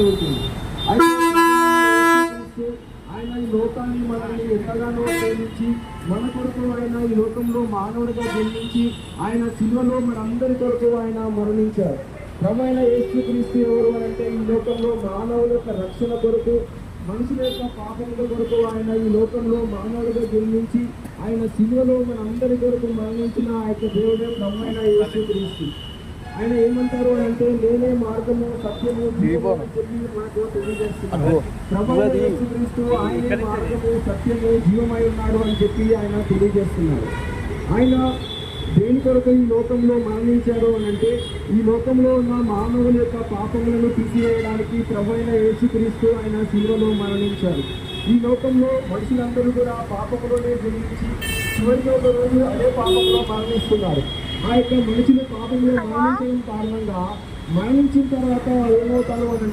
అవుతుంది. ఆయన ఈ లోకాన్ని మనల్ని ఎంతగానో ప్రేమించి మన కొరకు ఆయన ఈ లోకంలో మానవుడిగా జన్మించి ఆయన శిలువలో మనందరి కొరకు ఆయన మరణించారు. ప్రభువైన యేసుక్రీస్తు ఎవరు అంటే ఈ లోకంలో మానవుల యొక్క రక్షణ కొరకు, మనుషుల యొక్క పాపముల కొరకు ఆయన ఈ లోకంలో మానవుడిగా జన్మించి ఆయన శిలువలో మనందరి కొరకు మరణించిన ఆ యొక్క దేవుడే ప్రభువైన యేసుక్రీస్తు. ఆయన ఏమంటారు అంటే నేనే మార్గము సత్యము జీవము అని చెప్పి మనకు తెలియజేస్తున్నారు. ప్రభువైన యేసుక్రీస్తు ఆయనే మార్గము సత్యము జీవమై ఉన్నాడు అని చెప్పి ఆయన తెలియజేస్తున్నారు. ఆయన దేని కొరకు ఈ లోకంలో మరణించారు అని అంటే ఈ లోకంలో ఉన్న మానవుల యొక్క పాపములను తీసివేయడానికి ప్రభువైన యేసుక్రీస్తు ఆయన శిలువలో మరణించారు. ఈ లోకంలో మనుషులందరూ కూడా పాపములోనే జన్మించి చివరికి ఒక రోజు అదే పాపంలో మరణిస్తున్నారు. ఆ యొక్క మనుషులు పాపంలో మరణించడం కారణంగా మరణించిన తర్వాత ఏమవుతారు అని